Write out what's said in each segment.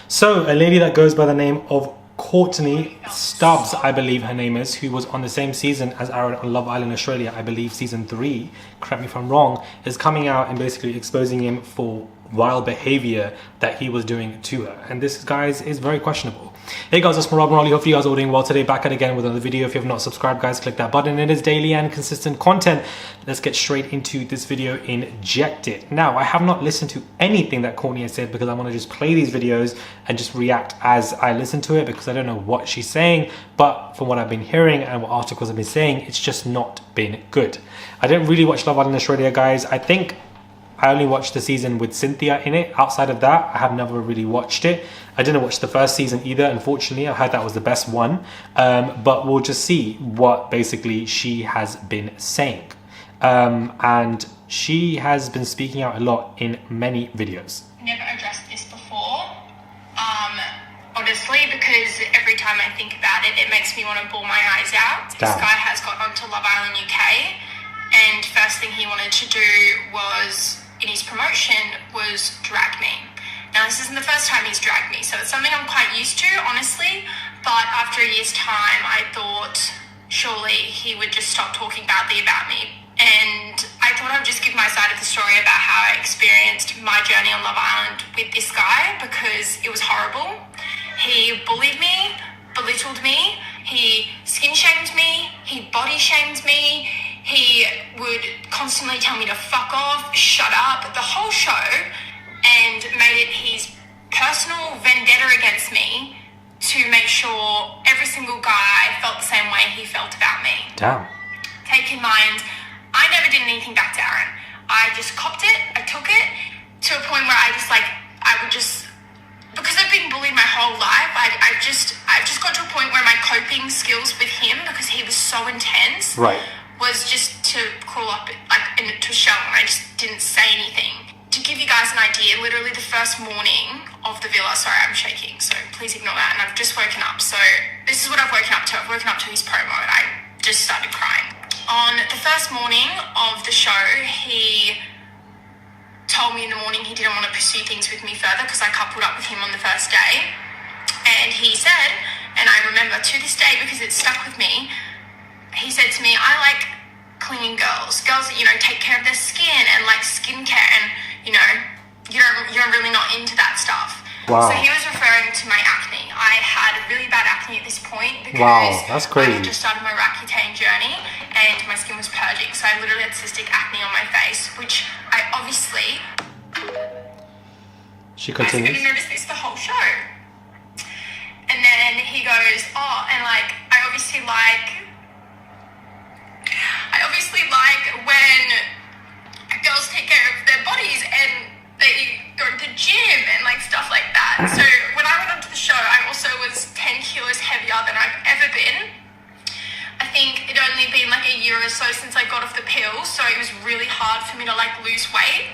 So, a lady that goes by the name of Courtney Stubbs, I believe her name is, who was on the same season as Aaron on Love Island Australia, I believe season 3, correct me if I'm wrong, is coming out and basically exposing him for vile behavior that he was doing to her. And this, guys, is very questionable. Hey guys, it's Rob Morley. Hopefully you guys are all doing well today. Back at again with another video. If you have not subscribed, guys, click that button. It is daily and consistent content. Let's get straight into this video. Inject it. Now, I have not listened to anything that Courtney has said because I want to just play these videos and just react as I listen to it because I don't know what she's saying. But from what I've been hearing and what articles have been saying, it's just not been good. I didn't really watch Love Island Australia, guys. I think I only watched the season with Cynthia in it. Outside of that, I have never really watched it. I didn't watch the first season either, unfortunately. I heard that was the best one. But we'll just see what basically she has been saying. And she has been speaking out a lot in many videos. Never addressed this before, honestly, because every time I think about it, it makes me want to bawl my eyes out. This guy has got onto Love Island UK, and first thing he wanted to do was, in his promotion, was drag me. Now, this isn't the first time he's dragged me, so it's something I'm quite used to, honestly. But after a year's time, I thought surely he would just stop talking badly about me. And I thought I'd just give my side of the story about how I experienced my journey on Love Island with this guy, because it was horrible. He bullied me, belittled me, he skin shamed me, he body shamed me, he would constantly tell me to fuck off, shut up, the whole show, and made it his personal vendetta against me to make sure every single guy felt the same way he felt about me. Damn. Take in mind, I never did anything back to Aaron. I just copped it, I took it, to a point where I would just, because I've been bullied my whole life, I've just got to a point where my coping skills with him, because he was so intense, right, was just to crawl up into a shell, and I just didn't say anything. To give you guys an idea, literally the first morning of the villa, sorry, I'm shaking, so please ignore that, and I've just woken up, so this is what I've woken up to. I've woken up to his promo, and I just started crying. On the first morning of the show, he told me in the morning he didn't want to pursue things with me further because I coupled up with him on the first day, and he said, and I remember to this day because it stuck with me, he said to me, I like clean girls that, you know, take care of their skin and like skincare, and you know, you're really not into that stuff. Wow. So he was referring to my acne. I had really bad acne at this point because that's crazy. I just started my Roaccutane journey and my skin was purging. So I literally had cystic acne on my face, which I obviously... She continues. I was going to notice this the whole show. And then he goes, oh, and like, I obviously like when girls take care of their bodies and they go to the gym and like stuff like that. So when I went onto the show, I also was 10 kilos heavier than I've ever been. I think it only been like a year or so since I got off the pills, so it was really hard for me to like lose weight.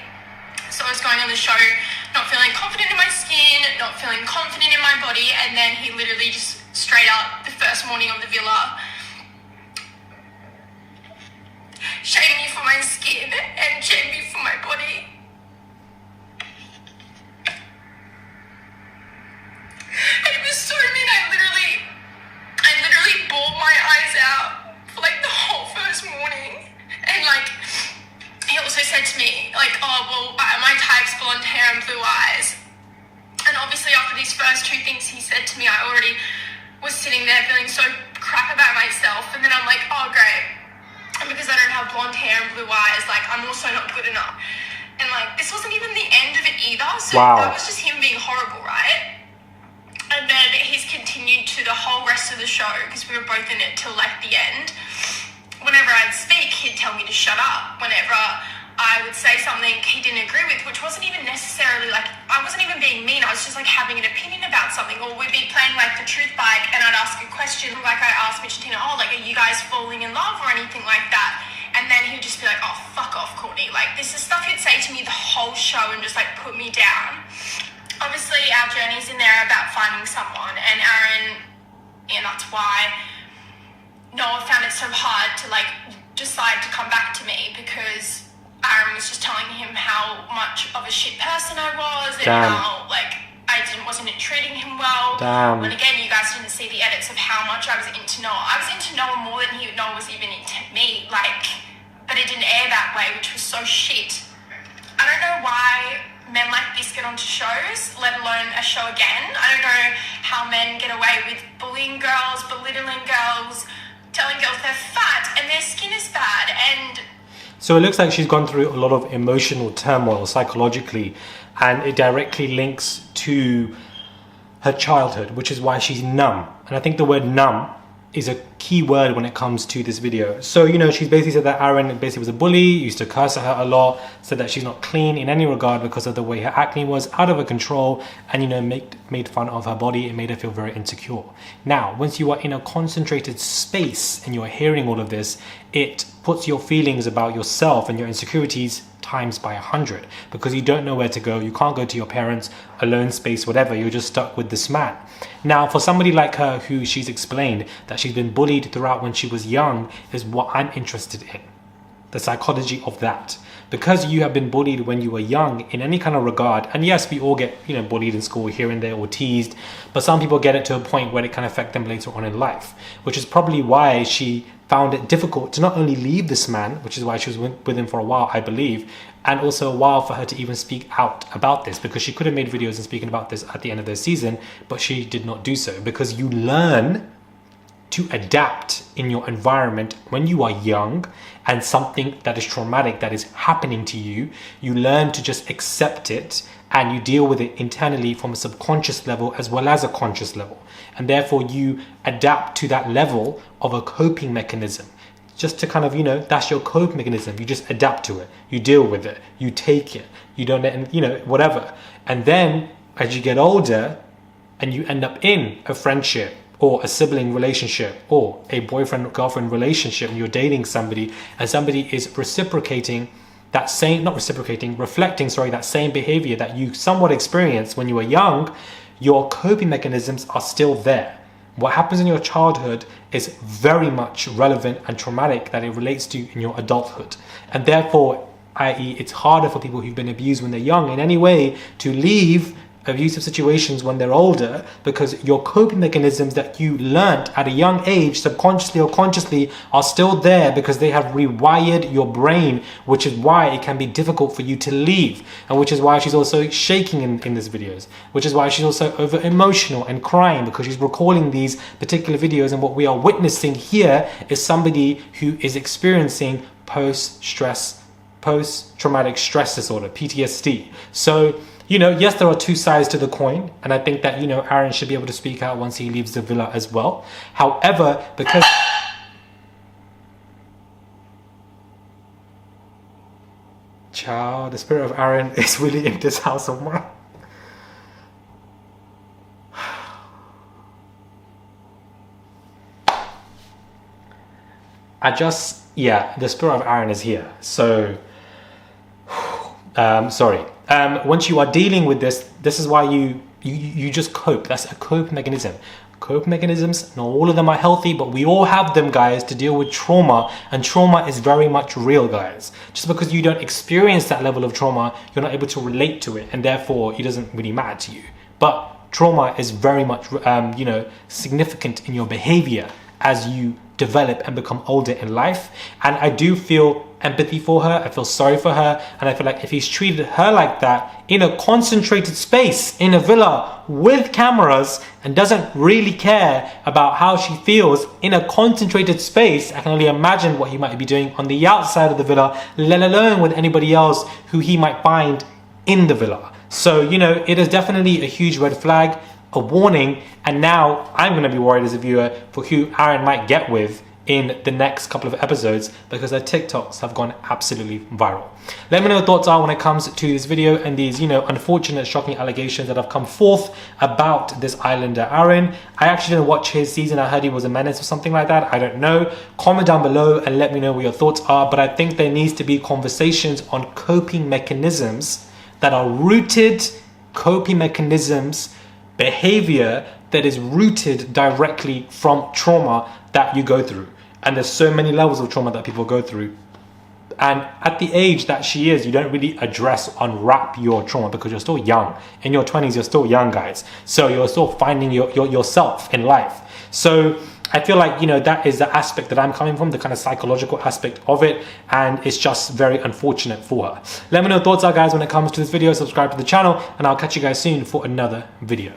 So I was going on the show not feeling confident in my skin, not feeling confident in my body, and then he literally just straight up the first morning of the villa shamed me for my skin and shamed me for my body. And it was so mean. I literally bawled my eyes out for like the whole first morning. And like, he also said to me, like, oh, well, my type's blonde hair and blue eyes. And obviously after these first two things he said to me, I already was sitting there feeling so crap about myself. And then I'm like, oh, great. And because I don't have blonde hair and blue eyes, like, I'm also not good enough. And like, this wasn't even the end of it either. So that was just him being horrible, right? And then he's continued to the whole rest of the show, because we were both in it till like the end. Whenever I'd speak, he'd tell me to shut up. Whenever I would say something he didn't agree with, which wasn't even necessarily like, I wasn't even being mean, I was just like having an opinion about something. Or we'd be playing like the truth bike and I'd ask a question, like I asked Mitch and Tina, oh, like, are you guys falling in love or anything like that? And then he would just be like, oh, fuck off, Courtney. Like, this is stuff he'd say to me the whole show and just like put me down. Obviously our journey's in there about finding someone, and Aaron, and that's why Noah found it so hard to like decide to come back to me, because Aaron was just telling him how much of a shit person I was and how like wasn't treating him well. Damn. And again, you guys didn't see the edits of how much I was into Noah. I was into Noah more than Noah was even into me. Like, but it didn't air that way, which was so shit. I don't know why men like this get onto shows, let alone a show again. I don't know how men get away with bullying girls, belittling girls, telling girls they're fat and their skin is bad. And so it looks like she's gone through a lot of emotional turmoil psychologically, and it directly links to her childhood, which is why she's numb. And I think the word numb is a key word when it comes to this video. So, you know, she's basically said that Aaron basically was a bully, used to curse at her a lot, said that she's not clean in any regard because of the way her acne was out of her control, and, you know, made fun of her body and made her feel very insecure. Now, once you are in a concentrated space and you're hearing all of this, it puts your feelings about yourself and your insecurities times by 100, because you don't know where to go. You can't go to your parents, alone space, whatever. You're just stuck with this man. Now, for somebody like her, who she's explained that she's been bullied throughout when she was young, is what I'm interested in. The psychology of that. Because you have been bullied when you were young in any kind of regard, and yes, we all get, you know, bullied in school here and there or teased, but some people get it to a point where it can affect them later on in life, which is probably why she found it difficult to not only leave this man, which is why she was with him for a while, I believe, and also a while for her to even speak out about this, because she could have made videos and speaking about this at the end of the season, but she did not do so. Because you learn to adapt in your environment when you are young, and something that is traumatic that is happening to you, you learn to just accept it, and you deal with it internally from a subconscious level as well as a conscious level. And therefore you adapt to that level of a coping mechanism. Just to kind of, you know, that's your coping mechanism. You just adapt to it. You deal with it. You take it. You don't let, you know, whatever. And then as you get older and you end up in a friendship or a sibling relationship or a boyfriend-girlfriend relationship, and you're dating somebody and somebody is reciprocating that same, reflecting that same behavior that you somewhat experienced when you were young, your coping mechanisms are still there. What happens in your childhood is very much relevant and traumatic that it relates to in your adulthood. And therefore, i.e., it's harder for people who've been abused when they're young in any way to leave abusive situations when they're older, because your coping mechanisms that you learned at a young age, subconsciously or consciously, are still there because they have rewired your brain, which is why it can be difficult for you to leave, and which is why she's also shaking in these videos, which is why she's also over emotional and crying, because she's recalling these particular videos. And what we are witnessing here is somebody who is experiencing post-traumatic stress disorder, PTSD. So, you know, yes, there are two sides to the coin, and I think that, you know, Aaron should be able to speak out once he leaves the villa as well. However, because child, the spirit of Aaron is really in this house somewhere. The spirit of Aaron is here. So, sorry. Once you are dealing with this, this is why you just cope. That's a cope mechanism. Cope mechanisms, not all of them are healthy, but we all have them, guys, to deal with trauma. And trauma is very much real, guys. Just because you don't experience that level of trauma, you're not able to relate to it, and therefore it doesn't really matter to you. But trauma is very much, you know, significant in your behavior as you develop and become older in life. And I do feel empathy for her. I feel sorry for her, and I feel like if he's treated her like that in a concentrated space in a villa with cameras and doesn't really care about how she feels in a concentrated space, I can only imagine what he might be doing on the outside of the villa, let alone with anybody else who he might find in the villa. So, you know, it is definitely a huge red flag, a warning, and now I'm going to be worried as a viewer for who Aaron might get with in the next couple of episodes, because her TikToks have gone absolutely viral. Let me know what your thoughts are when it comes to this video and these, you know, unfortunate, shocking allegations that have come forth about this islander Aaron. I actually didn't watch his season. I heard he was a menace or something like that. I don't know. Comment down below and let me know what your thoughts are. But I think there needs to be conversations on coping mechanisms that are rooted, coping mechanisms, behavior that is rooted directly from trauma that you go through. And there's so many levels of trauma that people go through. And at the age that she is, you don't really address, unwrap your trauma because you're still young. In your 20s, you're still young, guys. So you're still finding yourself in life. So I feel like, you know, that is the aspect that I'm coming from, the kind of psychological aspect of it. And it's just very unfortunate for her. Let me know what thoughts are, guys, when it comes to this video. Subscribe to the channel, and I'll catch you guys soon for another video.